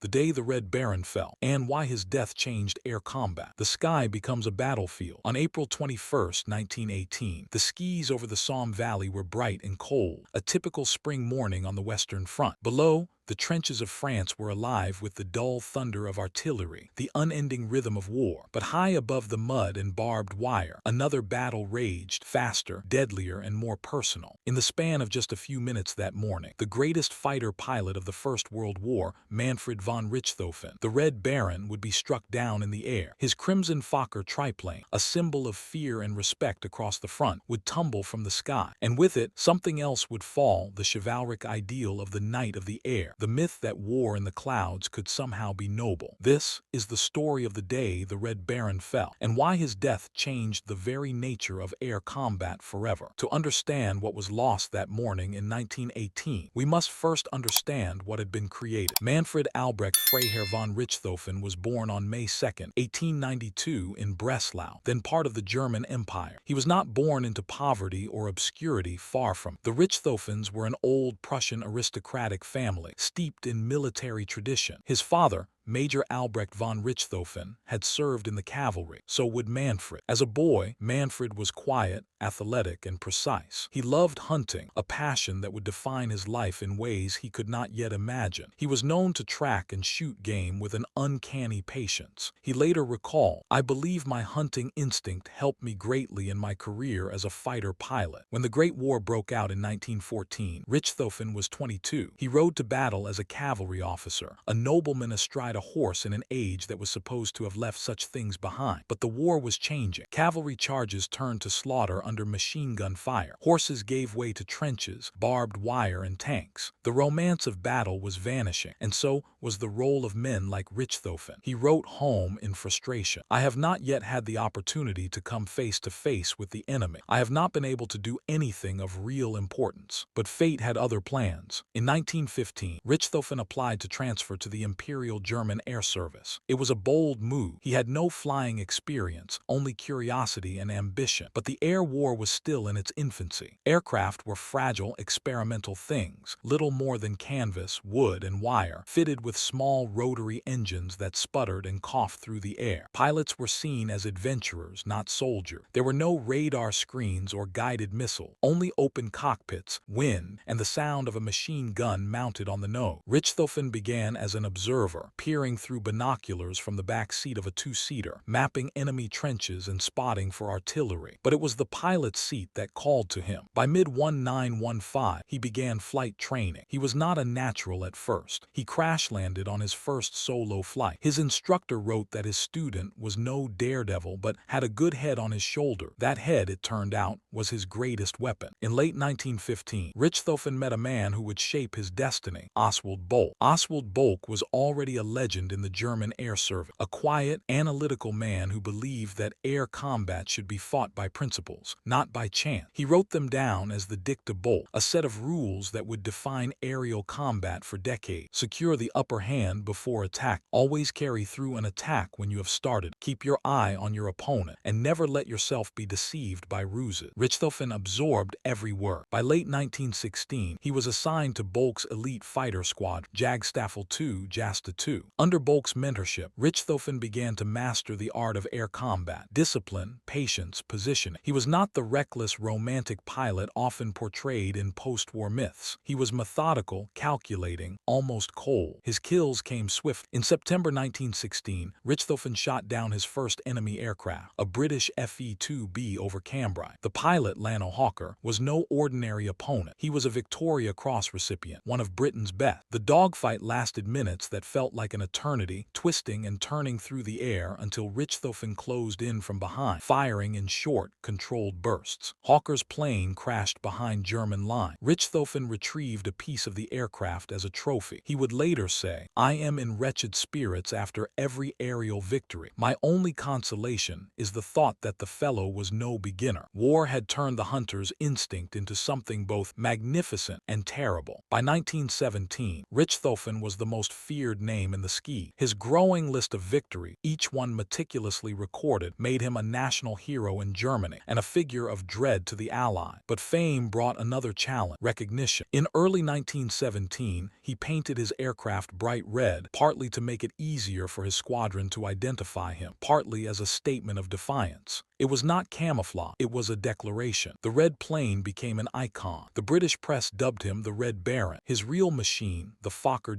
the day the Red Baron fell, and why his death changed air combat. The sky becomes a battlefield. On April 21, 1918, the skies over the Somme Valley were bright and cold, a typical spring morning on the Western Front. Below, the trenches of France were alive with the dull thunder of artillery, the unending rhythm of war. But high above the mud and barbed wire, another battle raged, faster, deadlier, and more personal. In the span of just a few minutes that morning, the greatest fighter pilot of the First World War, Manfred von Richthofen, the Red Baron, would be struck down in the air. His crimson Fokker triplane, a symbol of fear and respect across the front, would tumble from the sky. And with it, something else would fall, the chivalric ideal of the knight of the air. The myth that war in the clouds could somehow be noble. This is the story of the day the Red Baron fell, and why his death changed the very nature of air combat forever. To understand what was lost that morning in 1918, we must first understand what had been created. Manfred Albrecht Freiherr von Richthofen was born on May 2, 1892 in Breslau, then part of the German Empire. He was not born into poverty or obscurity, far from it. The Richthofens were an old Prussian aristocratic family, steeped in military tradition. His father, Major Albrecht von Richthofen, had served in the cavalry. So would Manfred. As a boy, Manfred was quiet, athletic, and precise. He loved hunting, a passion that would define his life in ways he could not yet imagine. He was known to track and shoot game with an uncanny patience. He later recalled, "I believe my hunting instinct helped me greatly in my career as a fighter pilot." When the Great War broke out in 1914, Richthofen was 22. He rode to battle as a cavalry officer, a nobleman astride a horse in an age that was supposed to have left such things behind. But the war was changing. Cavalry charges turned to slaughter under machine gun fire. Horses gave way to trenches, barbed wire, and tanks. The romance of battle was vanishing, and so was the role of men like Richthofen. He wrote home in frustration, "I have not yet had the opportunity to come face to face with the enemy. I have not been able to do anything of real importance." But fate had other plans. In 1915, Richthofen applied to transfer to the Imperial German Air Service. It was a bold move. He had no flying experience, only curiosity and ambition. But the air war was still in its infancy. Aircraft were fragile, experimental things, little more than canvas, wood, and wire, fitted with small rotary engines that sputtered and coughed through the air. Pilots were seen as adventurers, not soldiers. There were no radar screens or guided missiles, only open cockpits, wind, and the sound of a machine gun mounted on the nose. Richthofen began as an observer, peering through binoculars from the back seat of a two-seater, mapping enemy trenches and spotting for artillery. But it was the pilot's seat that called to him. By mid-1915, he began flight training. He was not a natural at first. He crash-landed on his first solo flight. His instructor wrote that his student was no daredevil but had a good head on his shoulder. That head, it turned out, was his greatest weapon. In late 1915, Richthofen met a man who would shape his destiny, Oswald Boelcke. Oswald Boelcke was already a legend in the German Air Service, a quiet, analytical man who believed that air combat should be fought by principles, not by chance. He wrote them down as the Dicta Boelcke, a set of rules that would define aerial combat for decades. Secure the upper hand before attack. Always carry through an attack when you have started. Keep your eye on your opponent, and never let yourself be deceived by ruses. Richthofen absorbed every word. By late 1916, he was assigned to Boelcke's elite fighter squad, Jagdstaffel II, Jasta II. Under Boelcke's mentorship, Richthofen began to master the art of air combat, discipline, patience, positioning. He was not the reckless, romantic pilot often portrayed in post-war myths. He was methodical, calculating, almost cold. His kills came swift. In September 1916, Richthofen shot down his first enemy aircraft, a British Fe-2B over Cambrai. The pilot, Lionel Hawker, was no ordinary opponent. He was a Victoria Cross recipient, one of Britain's best. The dogfight lasted minutes that felt like an eternity, twisting and turning through the air until Richthofen closed in from behind, firing in short, controlled bursts. Hawker's plane crashed behind German line. Richthofen retrieved a piece of the aircraft as a trophy. He would later say, "I am in wretched spirits after every aerial victory. My only consolation is the thought that the fellow was no beginner." War had turned the hunter's instinct into something both magnificent and terrible. By 1917, Richthofen was the most feared name in the ski. His growing list of victory, each one meticulously recorded, made him a national hero in Germany and a figure of dread to the Allies. But fame brought another challenge: recognition. In early 1917, he painted his aircraft bright red, partly to make it easier for his squadron to identify him, partly as a statement of defiance. It was not camouflage, it was a declaration. The red plane became an icon. The British press dubbed him the Red Baron. His real machine, the Fokker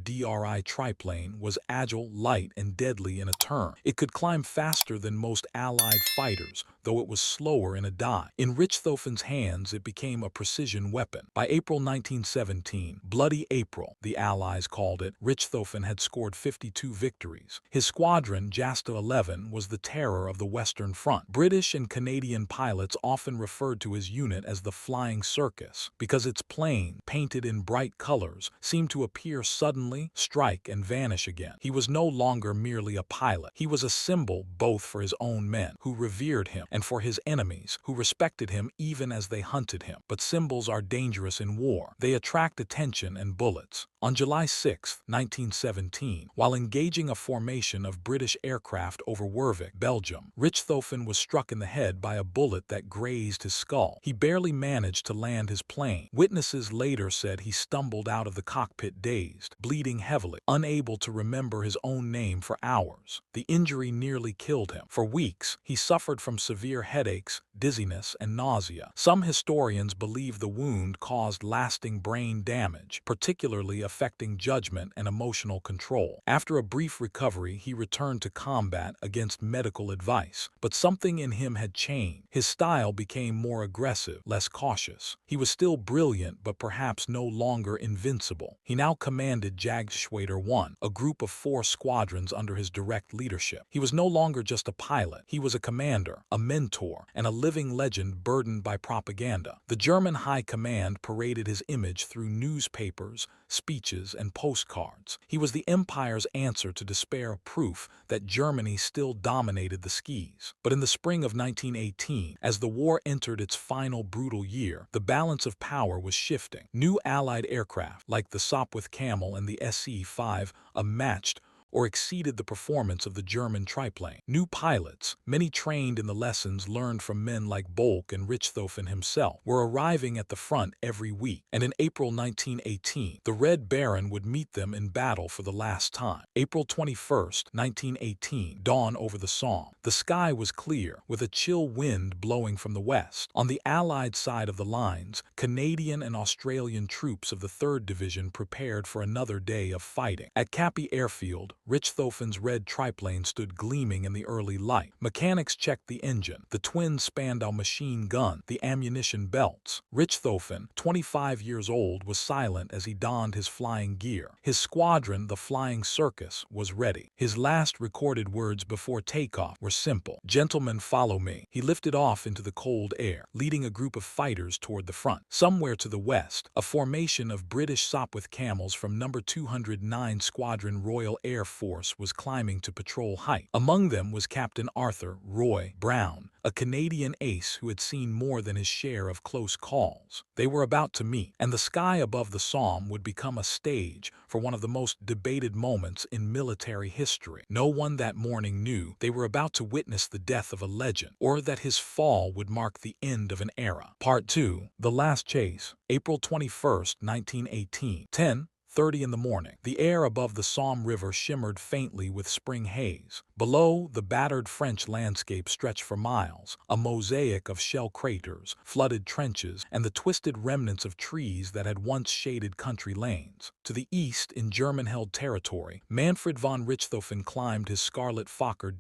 triplane, was agile, light, and deadly in a turn. It could climb faster than most Allied fighters, though it was slower in a dive. In Richthofen's hands, it became a precision weapon. By April 1917, Bloody April, the Allies called it, Richthofen had scored 52 victories. His squadron, Jasta 11, was the terror of the Western Front. British and Canadian pilots often referred to his unit as the Flying Circus because its plane, painted in bright colors, seemed to appear suddenly, strike, and vanish again. He was no longer merely a pilot. He was a symbol both for his own men, who revered him, and for his enemies, who respected him even as they hunted him. But symbols are dangerous in war. They attract attention and bullets. On July 6, 1917, while engaging a formation of British aircraft over Wervik, Belgium, Richthofen was struck in the head by a bullet that grazed his skull. He barely managed to land his plane. Witnesses later said he stumbled out of the cockpit dazed, bleeding heavily, unable to remember his own name for hours. The injury nearly killed him. For weeks, he suffered from severe headaches, dizziness, and nausea. Some historians believe the wound caused lasting brain damage, particularly affecting judgment and emotional control. After a brief recovery, he returned to combat against medical advice. But something in him had changed. His style became more aggressive, less cautious. He was still brilliant, but perhaps no longer invincible. He now commanded Jagdgeschwader 1, a group of 4 squadrons under his direct leadership. He was no longer just a pilot. He was a commander, a mentor, and a living legend burdened by propaganda. The German High Command paraded his image through newspapers, speeches, and postcards. He was the empire's answer to despair, proof that Germany still dominated the skies. But in the spring of 1918, as the war entered its final brutal year, the balance of power was shifting. New Allied aircraft, like the Sopwith Camel and the SE-5, matched or exceeded the performance of the German triplane. New pilots, many trained in the lessons learned from men like Boelcke and Richthofen himself, were arriving at the front every week, and in April 1918, the Red Baron would meet them in battle for the last time. April 21, 1918, dawn over the Somme. The sky was clear, with a chill wind blowing from the west. On the Allied side of the lines, Canadian and Australian troops of the 3rd Division prepared for another day of fighting. At Cappy Airfield, Richthofen's red triplane stood gleaming in the early light. Mechanics checked the engine, the twin Spandau machine gun, the ammunition belts. Richthofen, 25 years old, was silent as he donned his flying gear. His squadron, the Flying Circus, was ready. His last recorded words before takeoff were simple: "Gentlemen, follow me." He lifted off into the cold air, leading a group of fighters toward the front. Somewhere to the west, a formation of British Sopwith Camels from No. 209 Squadron Royal Air Force was climbing to patrol height. Among them was Captain Arthur Roy Brown, a Canadian ace who had seen more than his share of close calls. They were about to meet, and the sky above the Somme would become a stage for one of the most debated moments in military history. No one that morning knew they were about to witness the death of a legend, or that his fall would mark the end of an era. Part 2. The Last Chase. April 21, 1918. 10:30 in the morning. The air above the Somme River shimmered faintly with spring haze. Below, the battered French landscape stretched for miles, a mosaic of shell craters, flooded trenches, and the twisted remnants of trees that had once shaded country lanes. To the east, in German-held territory, Manfred von Richthofen climbed his scarlet Fokker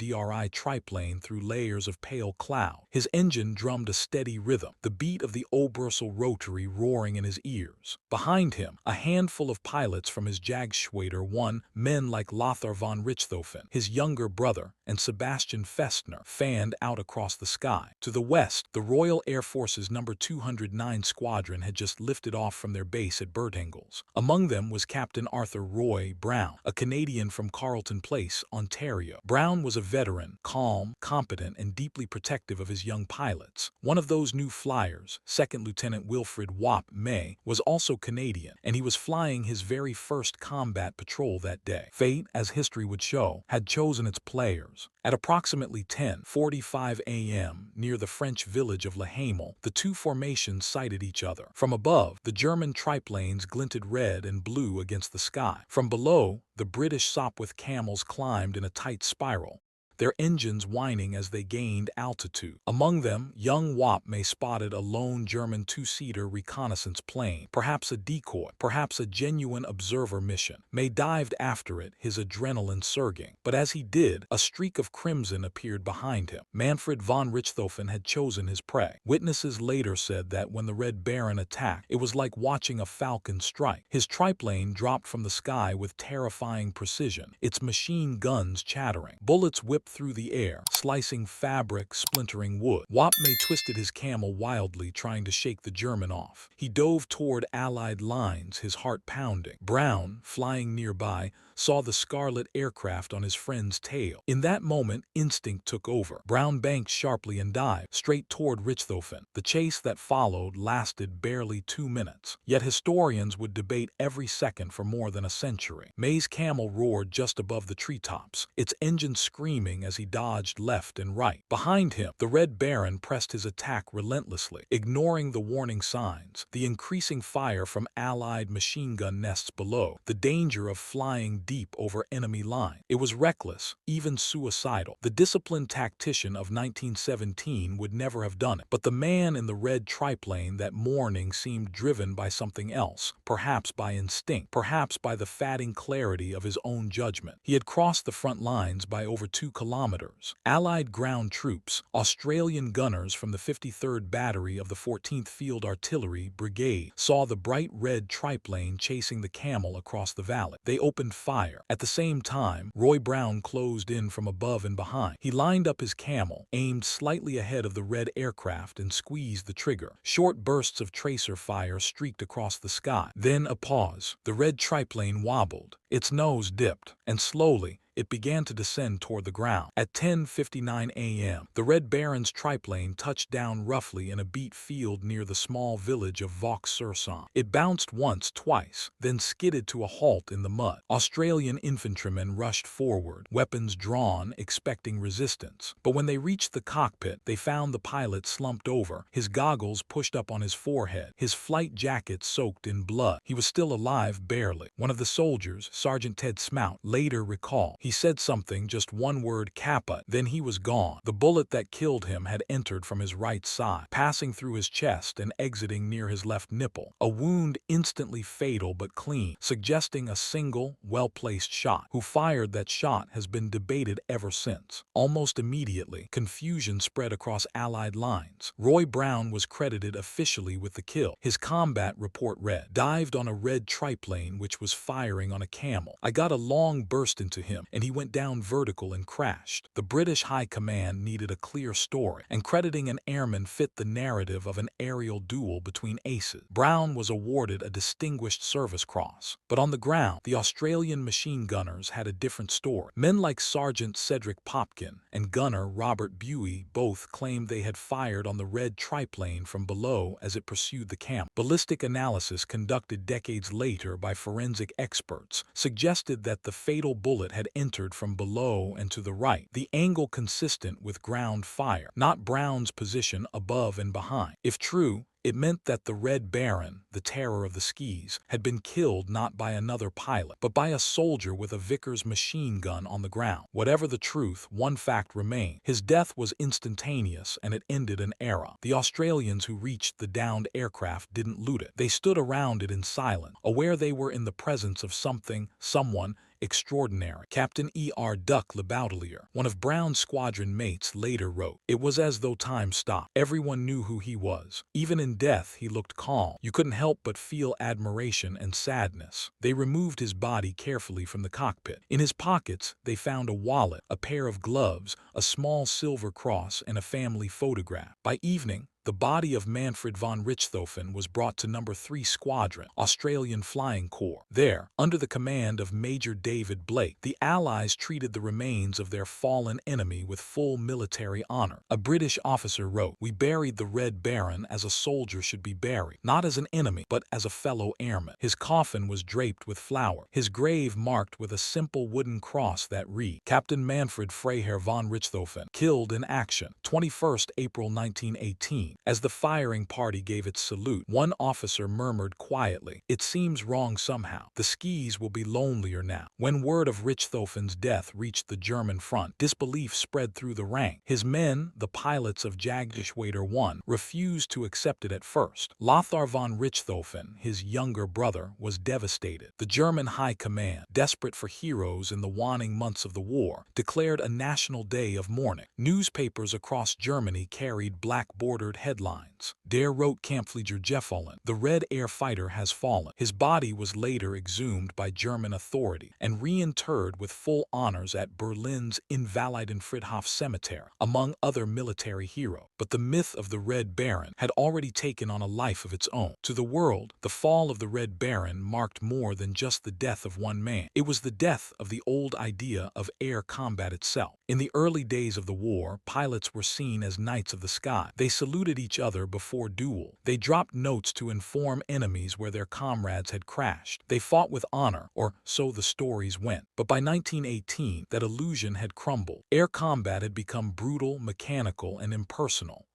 triplane through layers of pale cloud. His engine drummed a steady rhythm, the beat of the Obersel rotary roaring in his ears. Behind him, a handful of pilots from his Jagdgeschwader 1, men like Lothar von Richthofen, his younger brother, and Sebastian Festner, fanned out across the sky. To the west, the Royal Air Force's No. 209 Squadron had just lifted off from their base at Bertingels. Among them was Captain Arthur Roy Brown, a Canadian from Carleton Place, Ontario. Brown was a veteran, calm, competent, and deeply protective of his young pilots. One of those new flyers, Second Lieutenant Wilfred Wap May, was also Canadian, and he was flying his very first combat patrol that day. Fate, as history would show, had chosen its players. At approximately 10:45 a.m., near the French village of Le Hamel, the two formations sighted each other. From above, the German triplanes glinted red and blue against the sky. From below, the British Sopwith camels climbed in a tight spiral, their engines whining as they gained altitude. Among them, young May spotted a lone German two-seater reconnaissance plane, perhaps a decoy, perhaps a genuine observer mission. May dived after it, his adrenaline surging. But as he did, a streak of crimson appeared behind him. Manfred von Richthofen had chosen his prey. Witnesses later said that when the Red Baron attacked, it was like watching a falcon strike. His triplane dropped from the sky with terrifying precision, its machine guns chattering. Bullets whipped through the air, slicing fabric, splintering wood. May twisted his camel wildly, trying to shake the German off. He dove toward Allied lines, his heart pounding. Brown, flying nearby, saw the scarlet aircraft on his friend's tail. In that moment, instinct took over. Brown banked sharply and dived straight toward Richthofen. The chase that followed lasted barely 2 minutes. Yet historians would debate every second for more than a century. May's camel roared just above the treetops, its engine screaming as he dodged left and right. Behind him, the Red Baron pressed his attack relentlessly, ignoring the warning signs, the increasing fire from Allied machine gun nests below, the danger of flying deep over enemy line. It was reckless, even suicidal. The disciplined tactician of 1917 would never have done it. But the man in the red triplane that morning seemed driven by something else, perhaps by instinct, perhaps by the fatting clarity of his own judgment. He had crossed the front lines by over 2 kilometers. Allied ground troops, Australian gunners from the 53rd Battery of the 14th Field Artillery Brigade, saw the bright red triplane chasing the camel across the valley. They opened fire. At the same time, Roy Brown closed in from above and behind. He lined up his camel, aimed slightly ahead of the red aircraft, and squeezed the trigger. Short bursts of tracer fire streaked across the sky. Then a pause. The red triplane wobbled. Its nose dipped, and slowly, it began to descend toward the ground. At 10:59 a.m., the Red Baron's triplane touched down roughly in a beet field near the small village of Vaux-sur-Somme. It bounced once, twice, then skidded to a halt in the mud. Australian infantrymen rushed forward, weapons drawn, expecting resistance. But when they reached the cockpit, they found the pilot slumped over, his goggles pushed up on his forehead, his flight jacket soaked in blood. He was still alive barely. One of the soldiers, Sergeant Ted Smout, later recalled, he said something, just one word, "Kaput," then he was gone. The bullet that killed him had entered from his right side, passing through his chest and exiting near his left nipple. A wound instantly fatal but clean, suggesting a single, well-placed shot. Who fired that shot has been debated ever since. Almost immediately, confusion spread across Allied lines. Roy Brown was credited officially with the kill. His combat report read, "Dived on a red triplane which was firing on a camel. I got a long burst into him, and he went down vertical and crashed." The British High Command needed a clear story, and crediting an airman fit the narrative of an aerial duel between aces. Brown was awarded a Distinguished Service Cross. But on the ground, the Australian machine gunners had a different story. Men like Sergeant Cedric Popkin and gunner Robert Buey both claimed they had fired on the red triplane from below as it pursued the camel. Ballistic analysis conducted decades later by forensic experts suggested that the fatal bullet had entered from below and to the right, the angle consistent with ground fire, not Brown's position above and behind. If true, it meant that the Red Baron, the terror of the skis, had been killed not by another pilot, but by a soldier with a Vickers machine gun on the ground. Whatever the truth, one fact remained. His death was instantaneous, and it ended an era. The Australians who reached the downed aircraft didn't loot it. They stood around it in silence, aware they were in the presence of someone extraordinary. Captain E.R. Duck Lebaudelier, one of Brown's squadron mates, later wrote, "It was as though time stopped. Everyone knew who he was. Even in death he looked calm. You couldn't help but feel admiration and sadness." They removed his body carefully from the cockpit. In his pockets they found a wallet, a pair of gloves, a small silver cross, and a family photograph. By evening, the the body of Manfred von Richthofen was brought to No. 3 Squadron, Australian Flying Corps. There, under the command of Major David Blake, the Allies treated the remains of their fallen enemy with full military honor. A British officer wrote, "We buried the Red Baron as a soldier should be buried, not as an enemy, but as a fellow airman. His coffin was draped with flower, his grave marked with a simple wooden cross that read, Captain Manfred von Richthofen, killed in action, 21st April 1918. As the firing party gave its salute, one officer murmured quietly, "It seems wrong somehow. The skis will be lonelier now." When word of Richthofen's death reached the German front, disbelief spread through the rank. His men, the pilots of Jagdgeschwader 1, refused to accept it at first. Lothar von Richthofen, his younger brother, was devastated. The German High Command, desperate for heroes in the waning months of the war, declared a national day of mourning. Newspapers across Germany carried black-bordered headlines. Der rote Kampfflieger gefallen, the Red Air Fighter has fallen. His body was later exhumed by German authority and reinterred with full honors at Berlin's Invalidenfriedhof Cemetery, among other military heroes. But the myth of the Red Baron had already taken on a life of its own. To the world, the fall of the Red Baron marked more than just the death of one man. It was the death of the old idea of air combat itself. In the early days of the war, pilots were seen as knights of the sky. They saluted each other before duel. They dropped notes to inform enemies where their comrades had crashed. They fought with honor, or so the stories went. But by 1918, that illusion had crumbled. Air combat had become brutal, mechanical, and impersonal.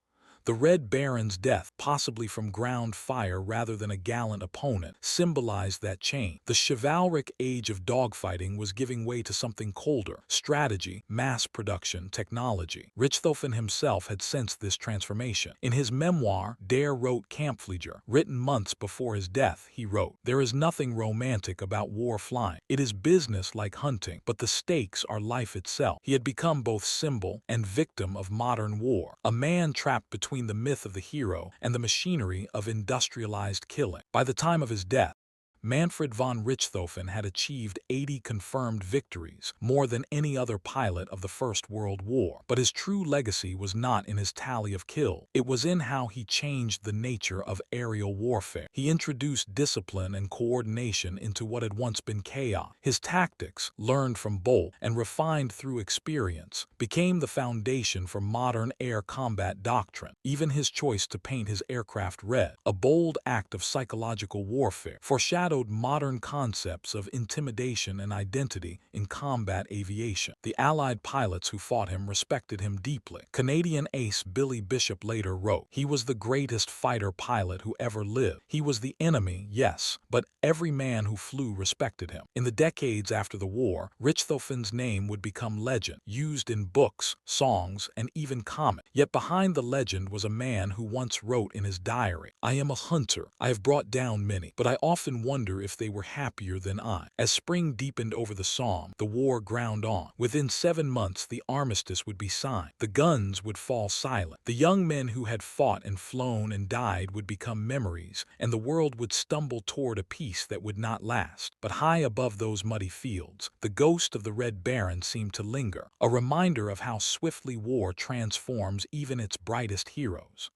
The Red Baron's death, possibly from ground fire rather than a gallant opponent, symbolized that change. The chivalric age of dogfighting was giving way to something colder: strategy, mass production, technology. Richthofen himself had sensed this transformation. In his memoir, Der rote Kampfflieger, written months before his death, he wrote, "There is nothing romantic about war flying. It is business like hunting, but the stakes are life itself." He had become both symbol and victim of modern war, a man trapped between the myth of the hero and the machinery of industrialized killing. By the time of his death, Manfred von Richthofen had achieved 80 confirmed victories, more than any other pilot of the First World War. But his true legacy was not in his tally of kills. It was in how he changed the nature of aerial warfare. He introduced discipline and coordination into what had once been chaos. His tactics, learned from Boelcke and refined through experience, became the foundation for modern air combat doctrine. Even his choice to paint his aircraft red, a bold act of psychological warfare, foreshadowed modern concepts of intimidation and identity in combat aviation. The Allied pilots who fought him respected him deeply. Canadian ace Billy Bishop later wrote, "He was the greatest fighter pilot who ever lived. He was the enemy, yes, but every man who flew respected him." In the decades after the war, Richthofen's name would become legend, used in books, songs, and even comics. Yet behind the legend was a man who once wrote in his diary, "I am a hunter. I have brought down many, but I often wonder if they were happier than I." As spring deepened over the Somme, the war ground on. Within 7 months, the armistice would be signed. The guns would fall silent. The young men who had fought and flown and died would become memories, and the world would stumble toward a peace that would not last. But high above those muddy fields, the ghost of the Red Baron seemed to linger, a reminder of how swiftly war transforms even its brightest heroes.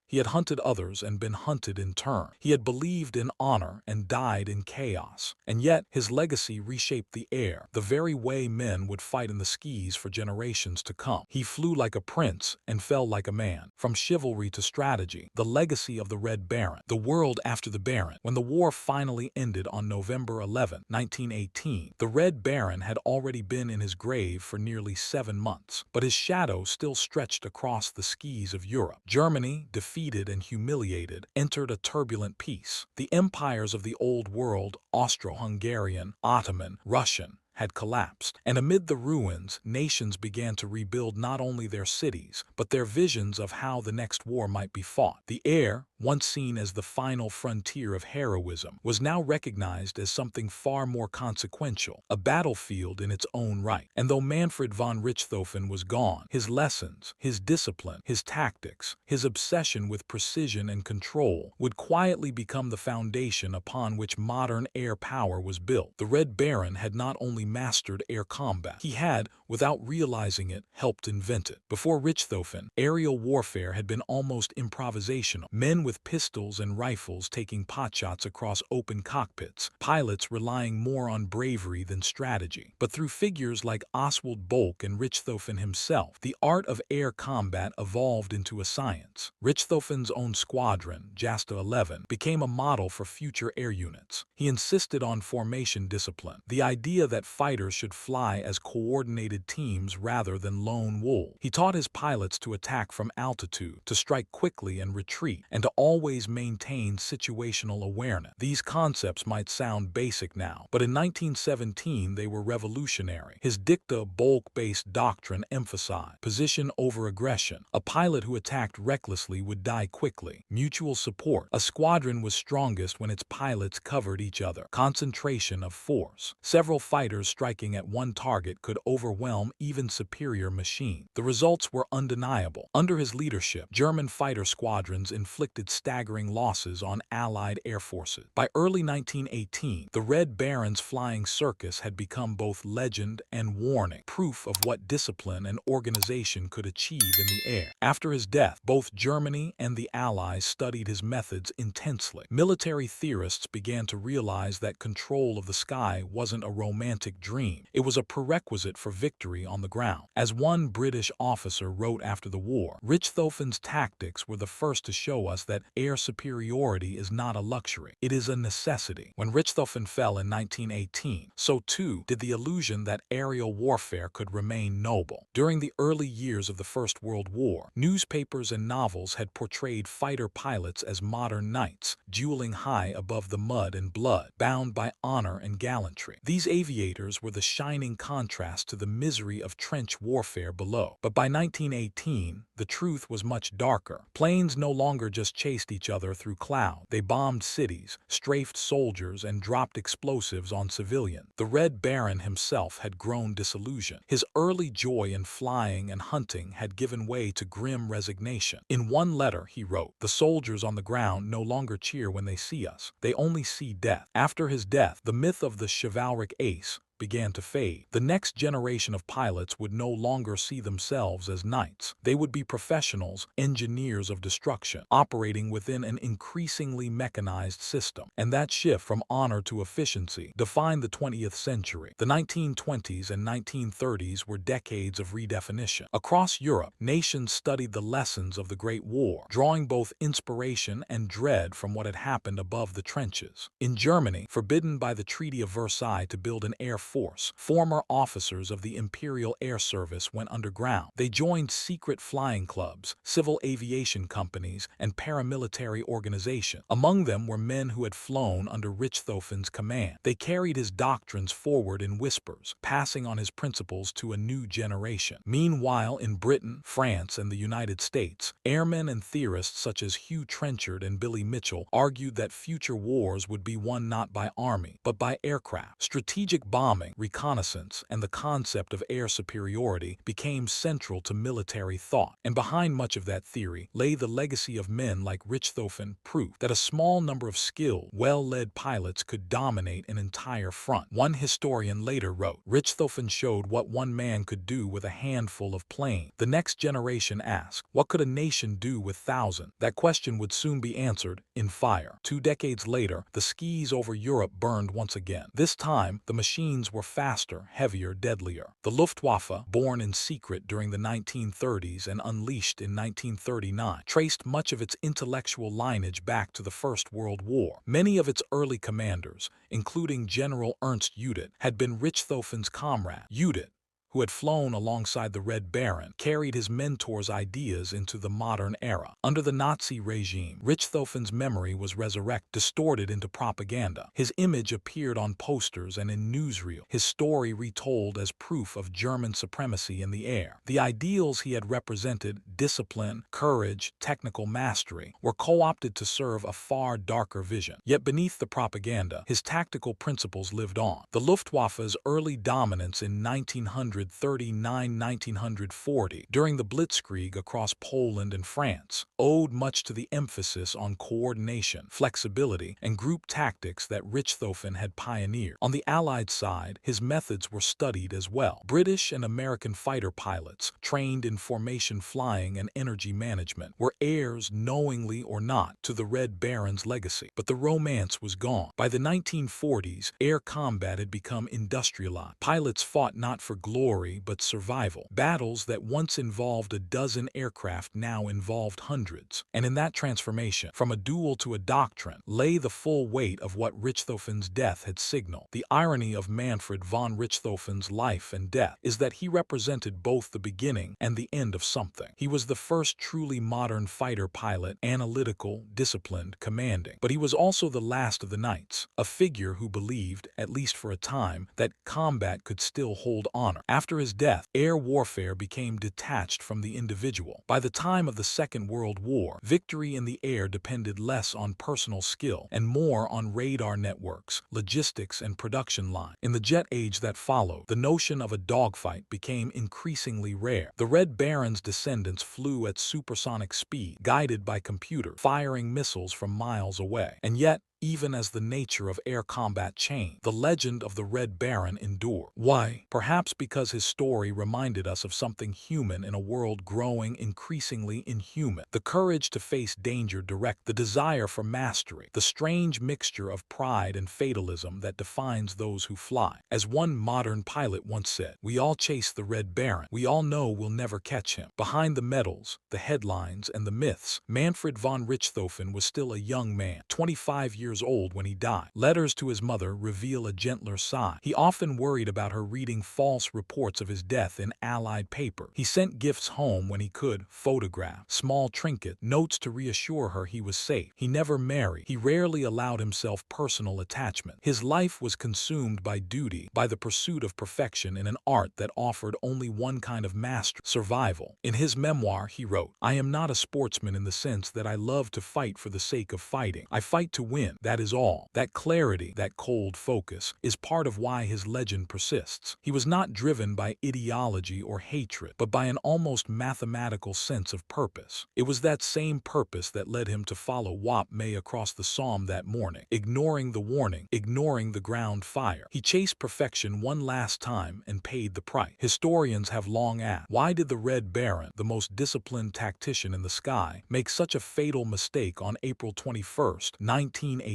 He had hunted others and been hunted in turn. He had believed in honor and died in chaos. And yet, his legacy reshaped the air, the very way men would fight in the skis for generations to come. He flew like a prince and fell like a man. From chivalry to strategy, the legacy of the Red Baron. The world after the Baron. When the war finally ended on November 11, 1918, the Red Baron had already been in his grave for nearly 7 months. But his shadow still stretched across the skis of Europe. Germany, defeated and humiliated, entered a turbulent peace. The empires of the Old World, Austro-Hungarian, Ottoman, Russian, had collapsed, and amid the ruins, nations began to rebuild not only their cities, but their visions of how the next war might be fought. The air, once seen as the final frontier of heroism, was now recognized as something far more consequential, a battlefield in its own right. And though Manfred von Richthofen was gone, his lessons, his discipline, his tactics, his obsession with precision and control would quietly become the foundation upon which modern air power was built. The Red Baron had not only mastered air combat, he had, without realizing it, helped invent it. Before Richthofen, aerial warfare had been almost improvisational. Men with pistols and rifles taking potshots across open cockpits, pilots relying more on bravery than strategy. But through figures like Oswald Boelcke and Richthofen himself, the art of air combat evolved into a science. Richthofen's own squadron, Jasta 11, became a model for future air units. He insisted on formation discipline, the idea that fighters should fly as coordinated teams rather than lone wolves. He taught his pilots to attack from altitude, to strike quickly and retreat, and to always maintain situational awareness. These concepts might sound basic now, but in 1917 they were revolutionary. His dicta Boelcke-based doctrine emphasized position over aggression. A pilot who attacked recklessly would die quickly. Mutual support. A squadron was strongest when its pilots covered each other. Concentration of force. Several fighters striking at one target could overwhelm even superior machines. The results were undeniable. Under his leadership, German fighter squadrons inflicted staggering losses on Allied air forces. By early 1918, the Red Baron's flying circus had become both legend and warning, proof of what discipline and organization could achieve in the air. After his death, both Germany and the Allies studied his methods intensely. Military theorists began to realize that control of the sky wasn't a romantic dream. It was a prerequisite for victory on the ground. As one British officer wrote after the war, Richthofen's tactics were the first to show us that air superiority is not a luxury. It is a necessity. When Richthofen fell in 1918, so too did the illusion that aerial warfare could remain noble. During the early years of the First World War, newspapers and novels had portrayed fighter pilots as modern knights, dueling high above the mud and blood, bound by honor and gallantry. These aviators were the shining contrast to the misery of trench warfare below. But by 1918, the truth was much darker. Planes no longer just chased each other through clouds. They bombed cities, strafed soldiers, and dropped explosives on civilians. The Red Baron himself had grown disillusioned. His early joy in flying and hunting had given way to grim resignation. In one letter, he wrote, "The soldiers on the ground no longer cheer when they see us. They only see death." After his death, the myth of the chivalric ace began to fade. The next generation of pilots would no longer see themselves as knights. They would be professionals, engineers of destruction, operating within an increasingly mechanized system. And that shift from honor to efficiency defined the 20th century. The 1920s and 1930s were decades of redefinition. Across Europe, nations studied the lessons of the Great War, drawing both inspiration and dread from what had happened above the trenches. In Germany, forbidden by the Treaty of Versailles to build an air force, former officers of the Imperial Air Service went underground. They joined secret flying clubs, civil aviation companies, and paramilitary organizations. Among them were men who had flown under Richthofen's command. They carried his doctrines forward in whispers, passing on his principles to a new generation. Meanwhile, in Britain, France, and the United States, airmen and theorists such as Hugh Trenchard and Billy Mitchell argued that future wars would be won not by army, but by aircraft. Strategic bombing, reconnaissance, and the concept of air superiority became central to military thought. And behind much of that theory lay the legacy of men like Richthofen, proof that a small number of skilled, well-led pilots could dominate an entire front. One historian later wrote, "Richthofen showed what one man could do with a handful of planes." The next generation asked, what could a nation do with thousands? That question would soon be answered in fire. 2 decades later, the skies over Europe burned once again. This time, the machines were faster, heavier, deadlier. The Luftwaffe, born in secret during the 1930s and unleashed in 1939, traced much of its intellectual lineage back to the First World War. Many of its early commanders, including General Ernst Udet, had been Richthofen's comrade. Udet, who had flown alongside the Red Baron, carried his mentor's ideas into the modern era. Under the Nazi regime, Richthofen's memory was resurrected, distorted into propaganda. His image appeared on posters and in newsreels, his story retold as proof of German supremacy in the air. The ideals he had represented, discipline, courage, technical mastery, were co-opted to serve a far darker vision. Yet beneath the propaganda, his tactical principles lived on. The Luftwaffe's early dominance in 1939–1940, during the Blitzkrieg across Poland and France, owed much to the emphasis on coordination, flexibility, and group tactics that Richthofen had pioneered. On the Allied side, his methods were studied as well. British and American fighter pilots, trained in formation flying and energy management, were heirs, knowingly or not, to the Red Baron's legacy. But the romance was gone. By the 1940s, air combat had become industrialized. Pilots fought not for glory but survival. Battles that once involved a dozen aircraft now involved hundreds. And in that transformation, from a duel to a doctrine, lay the full weight of what Richthofen's death had signaled. The irony of Manfred von Richthofen's life and death is that he represented both the beginning and the end of something. He was the first truly modern fighter pilot, analytical, disciplined, commanding. But he was also the last of the knights, a figure who believed, at least for a time, that combat could still hold honor. After his death, air warfare became detached from the individual. By the time of the Second World War, victory in the air depended less on personal skill and more on radar networks, logistics, and production lines. In the jet age that followed, the notion of a dogfight became increasingly rare. The Red Baron's descendants flew at supersonic speed, guided by computers, firing missiles from miles away. And yet, even as the nature of air combat changed, the legend of the Red Baron endured. Why? Perhaps because his story reminded us of something human in a world growing increasingly inhuman. The courage to face danger direct, the desire for mastery, the strange mixture of pride and fatalism that defines those who fly. As one modern pilot once said, "We all chase the Red Baron. We all know we'll never catch him." Behind the medals, the headlines, and the myths, Manfred von Richthofen was still a young man, 25 years old when he died. Letters to his mother reveal a gentler side. He often worried about her reading false reports of his death in Allied paper. He sent gifts home when he could, photographs, small trinkets, notes to reassure her he was safe. He never married. He rarely allowed himself personal attachment. His life was consumed by duty, by the pursuit of perfection in an art that offered only one kind of mastery: survival. In his memoir, he wrote, "I am not a sportsman in the sense that I love to fight for the sake of fighting. I fight to win. That is all." That clarity, that cold focus, is part of why his legend persists. He was not driven by ideology or hatred, but by an almost mathematical sense of purpose. It was that same purpose that led him to follow Wop May across the Somme that morning, ignoring the warning, ignoring the ground fire. He chased perfection one last time and paid the price. Historians have long asked, why did the Red Baron, the most disciplined tactician in the sky, make such a fatal mistake on April 21st, 1918?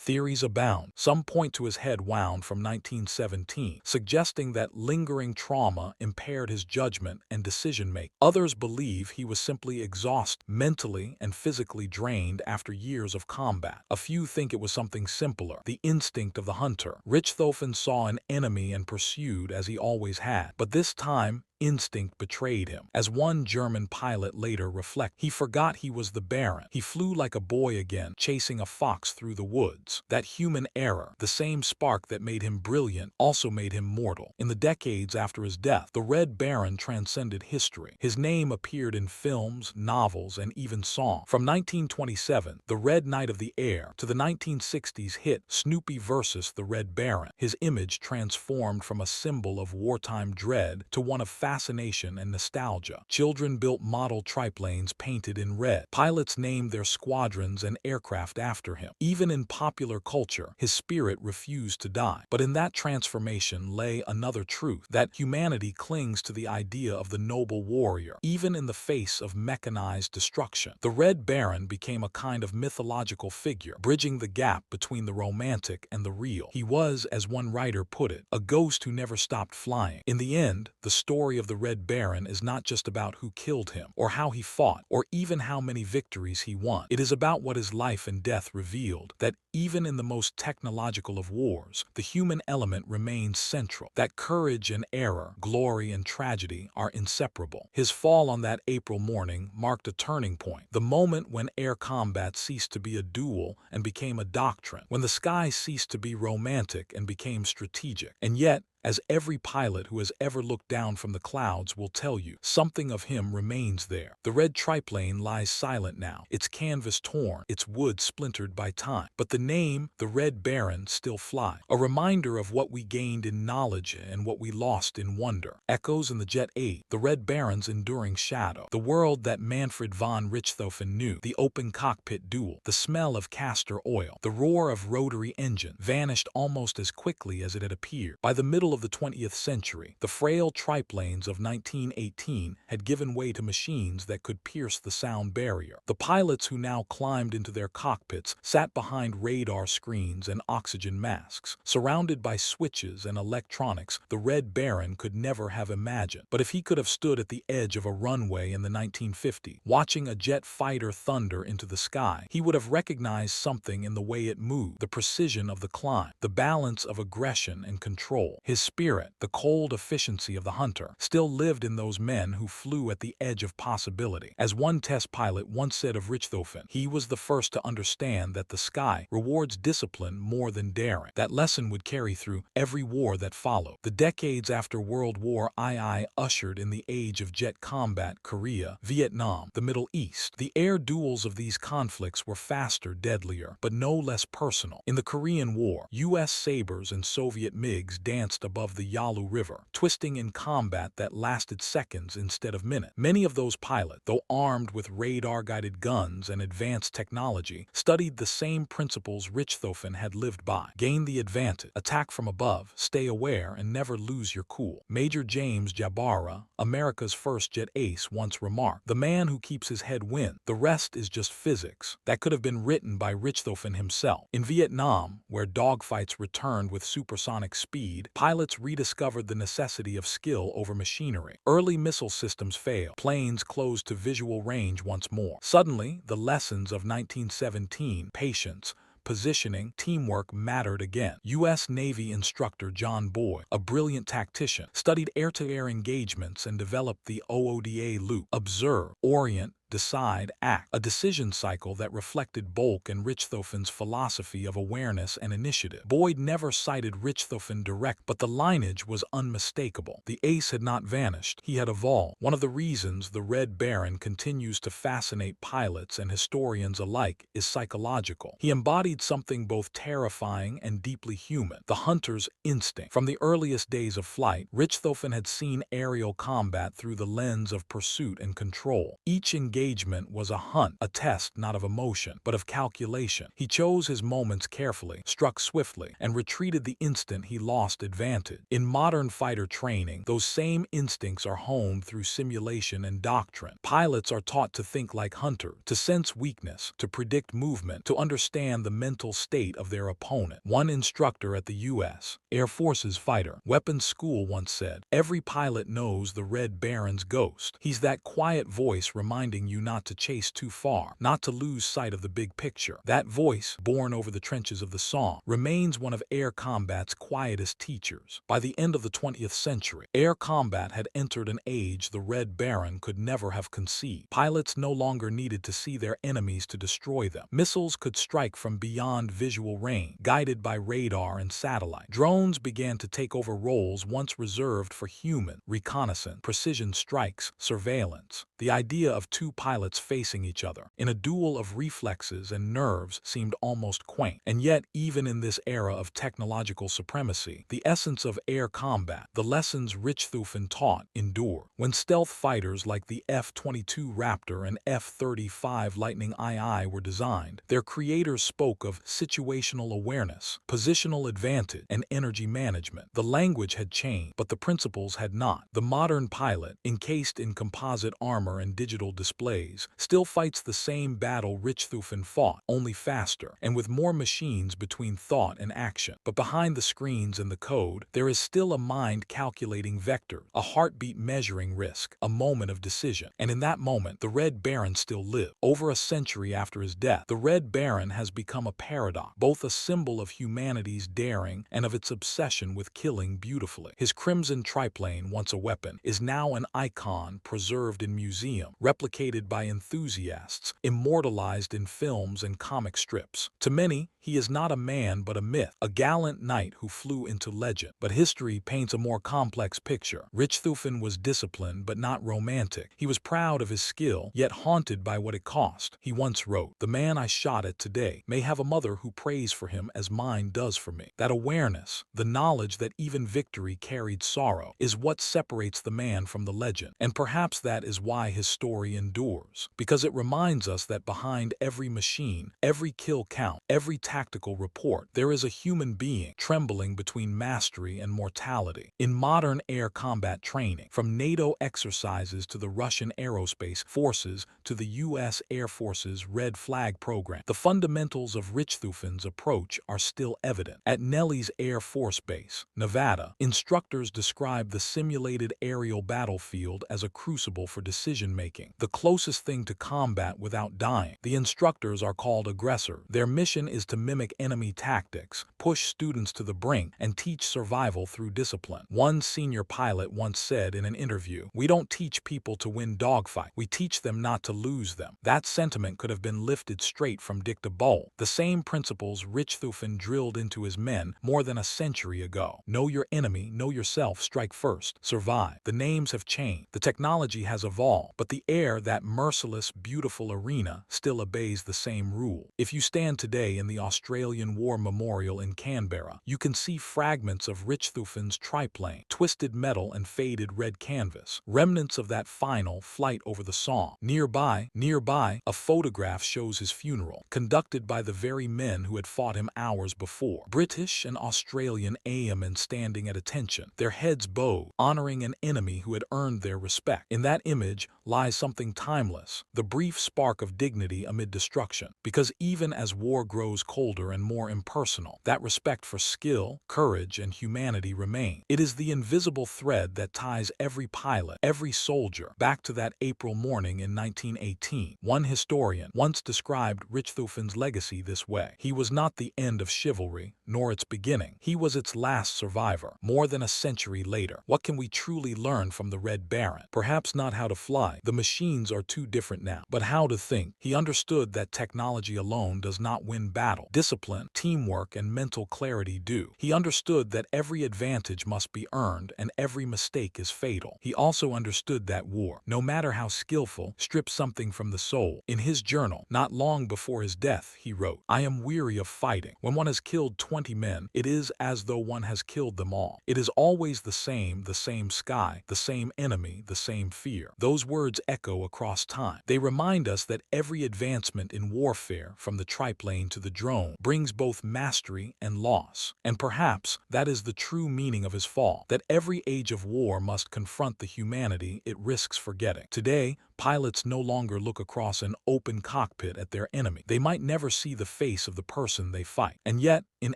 Theories abound. Some point to his head wound from 1917, suggesting that lingering trauma impaired his judgment and decision-making. Others believe he was simply exhausted, mentally and physically drained after years of combat. A few think it was something simpler, the instinct of the hunter. Richthofen saw an enemy and pursued as he always had, but this time, instinct betrayed him. As one German pilot later reflected, he forgot he was the Baron. He flew like a boy again, chasing a fox through the woods. That human error, the same spark that made him brilliant, also made him mortal. In the decades after his death, the Red Baron transcended history. His name appeared in films, novels, and even songs. From 1927, The Red Knight of the Air, to the 1960s hit Snoopy vs. the Red Baron, his image transformed from a symbol of wartime dread to one of fascination and nostalgia. Children built model triplanes painted in red. Pilots named their squadrons and aircraft after him. Even in popular culture, his spirit refused to die. But in that transformation lay another truth, that humanity clings to the idea of the noble warrior, even in the face of mechanized destruction. The Red Baron became a kind of mythological figure, bridging the gap between the romantic and the real. He was, as one writer put it, a ghost who never stopped flying. In the end, the story story of the Red Baron is not just about who killed him, or how he fought, or even how many victories he won. It is about what his life and death revealed, that even in the most technological of wars, the human element remains central, that courage and error, glory and tragedy are inseparable. His fall on that April morning marked a turning point, the moment when air combat ceased to be a duel and became a doctrine, when the sky ceased to be romantic and became strategic. And yet, as every pilot who has ever looked down from the clouds will tell you, something of him remains there. The red triplane lies silent now, its canvas torn, its wood splintered by time. But the name, the Red Baron, still flies, a reminder of what we gained in knowledge and what we lost in wonder. Echoes in the Jet 8, the Red Baron's enduring shadow, the world that Manfred von Richthofen knew, the open cockpit duel, the smell of castor oil, the roar of rotary engine, vanished almost as quickly as it had appeared. By the middle of the 20th century, the frail triplanes of 1918 had given way to machines that could pierce the sound barrier. The pilots who now climbed into their cockpits sat behind radar screens and oxygen masks, surrounded by switches and electronics the Red Baron could never have imagined. But if he could have stood at the edge of a runway in the 1950s, watching a jet fighter thunder into the sky, he would have recognized something in the way it moved, the precision of the climb, the balance of aggression and control. His spirit, the cold efficiency of the hunter, still lived in those men who flew at the edge of possibility. As one test pilot once said of Richthofen, he was the first to understand that the sky rewards discipline more than daring. That lesson would carry through every war that followed. The decades after World War II ushered in the age of jet combat. Korea, Vietnam, the Middle East. The air duels of these conflicts were faster, deadlier, but no less personal. In the Korean War, U.S. Sabres and Soviet MiGs danced above the Yalu River, twisting in combat that lasted seconds instead of minutes. Many of those pilots, though armed with radar-guided guns and advanced technology, studied the same principles Richthofen had lived by. Gain the advantage, attack from above, stay aware, and never lose your cool. Major James Jabara, America's first jet ace, once remarked, "The man who keeps his head wins. The rest is just physics." That could have been written by Richthofen himself. In Vietnam, where dogfights returned with supersonic speed, pilots rediscovered the necessity of skill over machinery. Early missile systems failed. Planes closed to visual range once more. Suddenly, the lessons of 1917, patience, positioning, teamwork mattered again. U.S. Navy instructor John Boyd, a brilliant tactician, studied air-to-air engagements and developed the OODA loop: observe, orient, decide, act, a decision cycle that reflected Boelcke and Richthofen's philosophy of awareness and initiative. Boyd never cited Richthofen direct, but the lineage was unmistakable. The ace had not vanished, he had evolved. One of the reasons the Red Baron continues to fascinate pilots and historians alike is psychological. He embodied something both terrifying and deeply human: the hunter's instinct. From the earliest days of flight, Richthofen had seen aerial combat through the lens of pursuit and control. Each engagement was a hunt, a test not of emotion, but of calculation. He chose his moments carefully, struck swiftly, and retreated the instant he lost advantage. In modern fighter training, those same instincts are honed through simulation and doctrine. Pilots are taught to think like hunters, to sense weakness, to predict movement, to understand the mental state of their opponent. One instructor at the U.S. Air Force's Fighter Weapons School once said, "Every pilot knows the Red Baron's ghost. He's that quiet voice reminding you not to chase too far, not to lose sight of the big picture." That voice, born over the trenches of the Somme, remains one of air combat's quietest teachers. By the end of the 20th century, air combat had entered an age the Red Baron could never have conceived. Pilots no longer needed to see their enemies to destroy them. Missiles could strike from beyond visual range, guided by radar and satellite. Drones began to take over roles once reserved for human: reconnaissance, precision strikes, surveillance. The idea of two pilots facing each other in a duel of reflexes and nerves seemed almost quaint. And yet, even in this era of technological supremacy, the essence of air combat, the lessons Richthofen taught, endure. When stealth fighters like the F-22 Raptor and F-35 Lightning II were designed, their creators spoke of situational awareness, positional advantage, and energy management. The language had changed, but the principles had not. The modern pilot, encased in composite armor and digital display displays, still fights the same battle Richthofen fought, only faster, and with more machines between thought and action. But behind the screens and the code, there is still a mind calculating vector, a heartbeat measuring risk, a moment of decision. And in that moment, the Red Baron still lived. Over a century after his death, the Red Baron has become a paradox, both a symbol of humanity's daring and of its obsession with killing beautifully. His crimson triplane, once a weapon, is now an icon preserved in museums, replicated by enthusiasts, immortalized in films and comic strips. To many, he is not a man but a myth, a gallant knight who flew into legend. But history paints a more complex picture. Richthofen was disciplined but not romantic. He was proud of his skill, yet haunted by what it cost. He once wrote, "The man I shot at today may have a mother who prays for him as mine does for me." That awareness, the knowledge that even victory carried sorrow, is what separates the man from the legend. And perhaps that is why his story endures, because it reminds us that behind every machine, every kill count, every tactical report, there is a human being trembling between mastery and mortality. In modern air combat training, from NATO exercises to the Russian aerospace forces to the U.S. Air Force's Red Flag program, the fundamentals of Richthofen's approach are still evident. At Nellis Air Force Base, Nevada, instructors describe the simulated aerial battlefield as a crucible for decision-making, the closest thing to combat without dying. The instructors are called aggressor. Their mission is to mimic enemy tactics, push students to the brink, and teach survival through discipline. One senior pilot once said in an interview, "We don't teach people to win dogfights. We teach them not to lose them." That sentiment could have been lifted straight from Dicta Bowl. The same principles Richthofen drilled into his men more than a century ago. Know your enemy, know yourself, strike first, survive. The names have changed, the technology has evolved, but the air, that merciless, beautiful arena, still obeys the same rule. If you stand today in the Australian War Memorial in Canberra, you can see fragments of Richthofen's triplane, twisted metal and faded red canvas, remnants of that final flight over the Somme. Nearby, a photograph shows his funeral, conducted by the very men who had fought him hours before. British and Australian airmen standing at attention, their heads bowed, honoring an enemy who had earned their respect. In that image lies something timeless, the brief spark of dignity amid destruction. Because even as war grows colder and more impersonal, that respect for skill, courage, and humanity remain. It is the invisible thread that ties every pilot, every soldier, back to that April morning in 1918. One historian once described Richthofen's legacy this way: "He was not the end of chivalry, nor its beginning. He was its last survivor." More than a century later, what can we truly learn from the Red Baron? Perhaps not how to fly, the machines are too different now, but how to think. He understood that technology alone does not win battle. Discipline, teamwork, and mental clarity do. He understood that every advantage must be earned and every mistake is fatal. He also understood that war, no matter how skillful, strips something from the soul. In his journal, not long before his death, he wrote, "I am weary of fighting. When one has killed 20 men, it is as though one has killed them all. It is always the same sky, the same enemy, the same fear." Those words echo across time. They remind us that every advancement in warfare, from the triplane to the drone, brings both mastery and loss. And perhaps that is the true meaning of his fall, that every age of war must confront the humanity it risks forgetting. Today, pilots no longer look across an open cockpit at their enemy. They might never see the face of the person they fight. And yet, in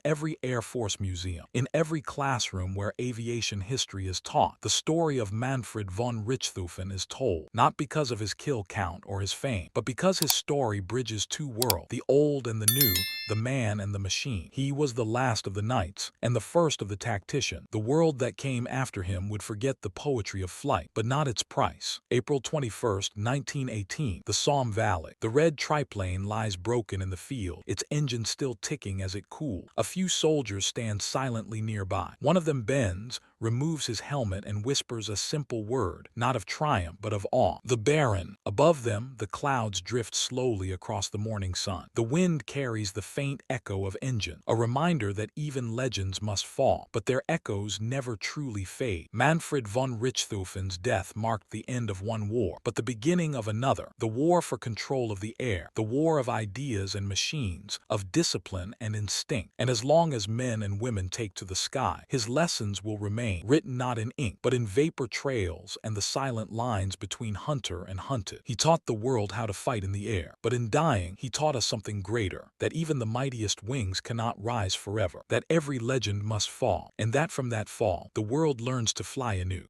every Air Force museum, in every classroom where aviation history is taught, the story of Manfred von Richthofen is told, not because of his kill count or his fame, but because his story bridges two worlds, the old and the new, the man and the machine. He was the last of the knights, and the first of the tacticians. The world that came after him would forget the poetry of flight, but not its price. April 21st, 1918, the Somme Valley. The red triplane lies broken in the field, its engine still ticking as it cooled. A few soldiers stand silently nearby. One of them bends, removes his helmet, and whispers a simple word, not of triumph but of awe: "The Baron." Above them, the clouds drift slowly across the morning sun. The wind carries the faint echo of engine, a reminder that even legends must fall, but their echoes never truly fade. Manfred von Richthofen's death marked the end of one war, but the beginning beginning of another, the war for control of the air, the war of ideas and machines, of discipline and instinct. And as long as men and women take to the sky, his lessons will remain, written not in ink, but in vapor trails and the silent lines between hunter and hunted. He taught the world how to fight in the air, but in dying, he taught us something greater, that even the mightiest wings cannot rise forever, that every legend must fall, and that from that fall, the world learns to fly anew.